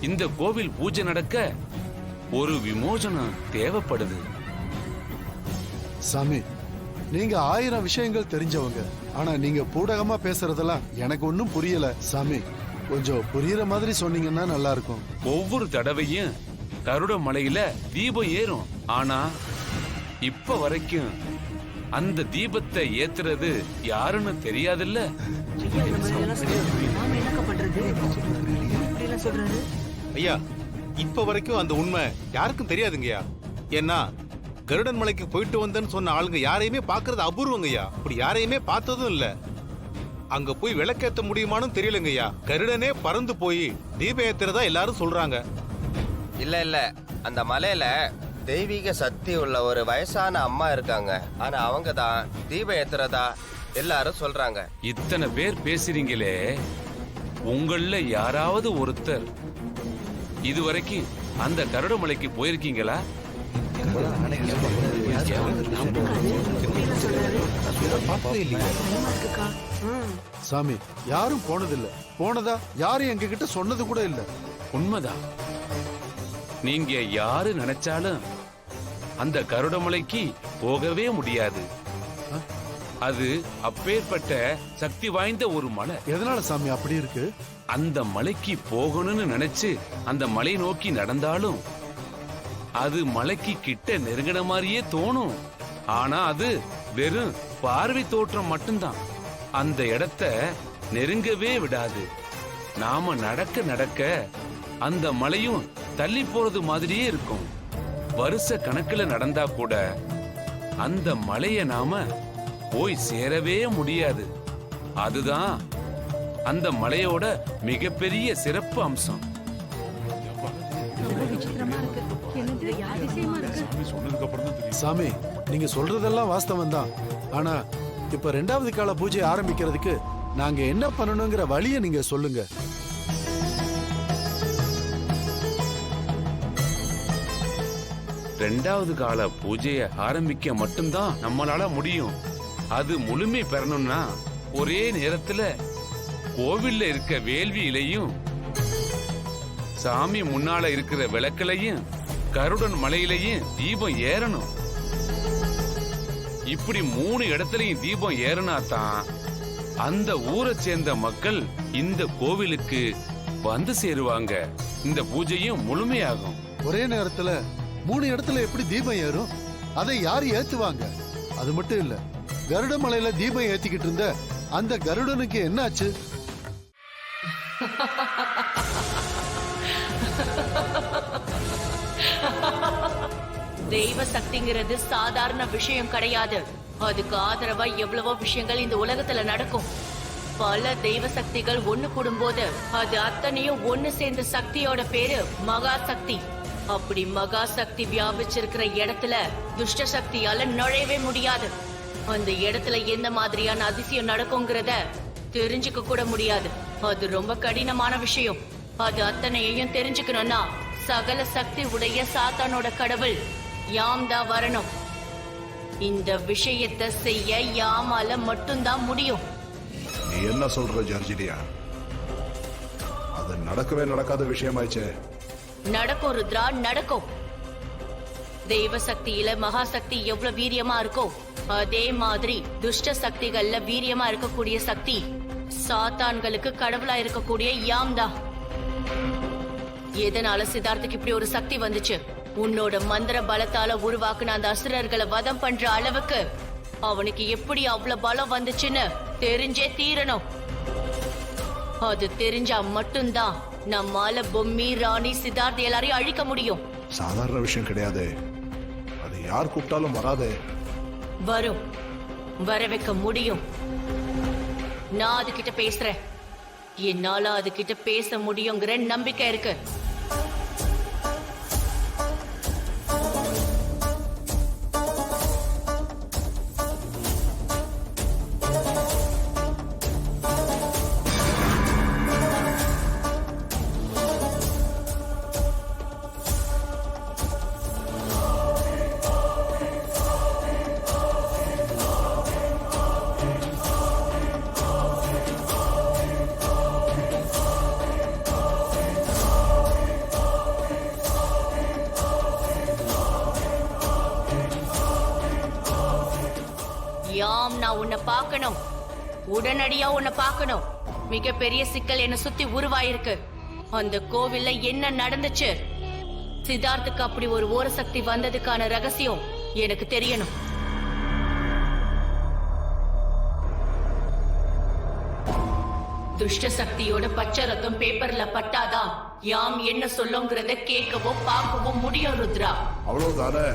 இந்த கோவில் பூஜை நடக்க ஒரு விமோசனம் தேவைப்படுது. சாமி, நீங்க 1000 விஷயங்கள் தெரிஞ்சவங்க. ஆனா நீங்க பூடகமா பேசுறதெல்லாம் எனக்கு ஒன்னும் புரியல. சாமி, கொஞ்சம் புரியுற மாதிரி சொன்னீங்கன்னா நல்லா இருக்கும். ஒவ்வொரு தடவையும் கருட மலையில தீபம் ஏறும். ஆனா இப்ப வரைக்கும் அந்த தீபத்தை ஏத்துறது யாருன்னு தெரியாதுல்ல. ஐயா, இப்ப வரைக்கும் அந்த உண்மை யாருக்கும் தெரியாதுங்கய்யா. ஏன்னா கருடன் மலைக்கு போயிட்டு வந்தேன்னு சொன்ன ஆளுங்க யாரையுமே பாக்குறது அபூர்வங்கய்யா. அப்படி யாரையுமே பார்த்ததும் இல்ல. அங்க போய் விளக்கேத்த முடியுமான்னு தெரியலங்கய்யா. கருடனே பறந்து போய் தீபம் ஏத்துறதா எல்லாரும் சொல்றாங்க. இல்ல அந்த மலையில தெய்வீக சக்தி உள்ள ஒரு வயசான அம்மா இருக்காங்க. ஆனா அவங்க தான் தீபம் ஏத்துறதா எல்லாரும் சொல்றாங்க. இத்தனை பேர் பேசுறீங்களே, உங்கள யாராவது ஒருத்தர் இதுவரைக்கும் அந்த கருட மலைக்கு போயிருக்கீங்களா? சாமி, யாரும் போனதில்ல. போனதா யாரும் எங்க கிட்ட சொன்னது கூட இல்ல. உண்மைதான். நீங்க யாரு நினைச்சாலும் அந்த கருடமலைக்கு போகவே முடியாது. அது அப்பேற்பட்ட சக்தி வாய்ந்த ஒரு மலை. எதனால சாமி அப்படி இருக்கு? அந்த மலைக்கு போகணும்னு நினைச்சு அந்த மலை நோக்கி நடந்தாலும் அது மலைக்கு கிட்ட நெருங்கின மாதிரியே தோணும். ஆனா அது வெறும் பார்வை தோற்றம் மட்டும்தான். அந்த இடத்த நெருங்கவே விடாது. நாம நடக்க நடக்க அந்த மலையும் தள்ளி போறது மாதிரியே இருக்கும். வருஷ கணக்குல நடந்தா கூட அந்த மலைய நாம போய் சேரவே முடியாது. அதுதான் அந்த மலையோட மிகப்பெரிய சிறப்பு அம்சம். சாமி, நீங்க சொல்றதெல்லாம் வாஸ்தவம் தான். ஆனா இப்ப 2வது கால பூஜை ஆரம்பிக்கிறதுக்கு நாங்க என்ன பண்ணணுங்கிற வழியை நீங்க சொல்லுங்க. ரெண்டாவது கால பூஜையை ஆரம்பிக்க மட்டும்தான் நம்மளால முடியும். அது முழுமை பெறணும்னா ஒரே நேரத்துல கோவில்ல இருக்க வேள்வியிலையும் சாமி முன்னால இருக்கிற விளக்குலையும் கருடன் மலையிலையும் தீபம் ஏறணும். இப்படி 3 இடத்துலயும் தீபம் ஏறினா தான் அந்த ஊரை சேர்ந்த மக்கள் இந்த கோவிலுக்கு வந்து சேருவாங்க. இந்த பூஜையும் முழுமையாகும். ஒரே நேரத்துல 3 இடத்துல எப்படி தீபம் ஏறும்? அதை யாரு ஏத்துவாங்க? அது மட்டும் இல்ல, கருட மலையில தீபம் ஏத்திக்கிட்டு இருந்த அந்த கருடனுக்கு என்ன ஆச்சு? தெய்வ சக்திங்கிறது சாதாரண விஷயம் கிடையாது. அதுக்கு ஆதரவா எவ்வளவோ விஷயங்கள் இந்த உலகத்துல நடக்கும். பல தெய்வ சக்திகள் ஒண்ணு கூடும்போது அது அத்தனையும் ஒண்ணு சேர்ந்த சக்தியோட பேரு மகா சக்தி. அப்படி மகா சக்தி வியாபிச்சிருக்கிற இடத்துல துஷ்ட சக்தியால நுழையவே முடியாது. அந்த இடத்துல எந்த மாதிரியான அதிசயம் நடக்குங்கிறத தெரிஞ்சுக்க கூட முடியாது. அது ரொம்ப கடினமான விஷயம். அது அத்தனையையும் தெரிஞ்சுக்கணும்னா சகல சக்தி உடைய சாத்தானோட கடவுள் யாம் தான் வரணும். இந்த விஷயத்தை செய்ய யாமால மட்டும்தான் முடியும். நீ என்ன சொல்ற ஜர்ஜினியா? அது நடக்கவே நடக்காத விஷயமாச்சே. நடக்கும் ருத்ரா, நடக்கும். தெய்வ சக்தியில மகா சக்தி எவ்வளவு வீரியமா இருக்கோ அதே மாதிரி துஷ்ட சக்திகள்ல வீரியமா இருக்கக்கூடிய சக்தி சாத்தான்களுக்கு கடவுளா இருக்கக்கூடிய யாம் தான். எதனால சித்தார்த்துக்கு இப்படி ஒரு சக்தி வந்துச்சு? உன்னோட மந்திர பலத்தால உருவாக்குன அந்த அசுரர்களை வதம் பண்ற அளவுக்கு அவனுக்கு எப்படி அவ்வளவு பலம் வந்துச்சுன்னு தெரிஞ்சே தீரணும். அது தெரிஞ்சா மட்டும்தான் நம்மால பொம்மி, ராணி, சித்தார்த் எல்லாரையும் அழிக்க முடியும். சாதாரண விஷயம் கிடையாது. அது யார் கூப்பிட்டாலும் வராதே. வரும், வர வைக்க முடியும். நான் அதுகிட்ட பேசுறேன். என்னால அதுகிட்ட பேச முடியுங்கிற நம்பிக்கை இருக்கு. யாம் நான் உன்னை பார்க்கணும், உடனடியா உன்னை பார்க்கணும். மிகப்பெரிய சிக்கல் என்ன சுத்தி உருவாயிருக்கு. அந்த கோவில்ல என்ன நடந்துச்சு? சித்தார்த்துக்கு அப்படி ஒரு ஓரசக்தி வந்ததுக்கான ரகசியம் எனக்கு தெரியணும். துஷ்ட சக்தியோட பச்சை ரத்தம் பேப்பர்ல பட்டாதான் யாம் என்ன சொல்லுங்கிறத கேட்கவோ பார்க்கவோ முடியும் ருத்ரா. அவ்வளவுதானே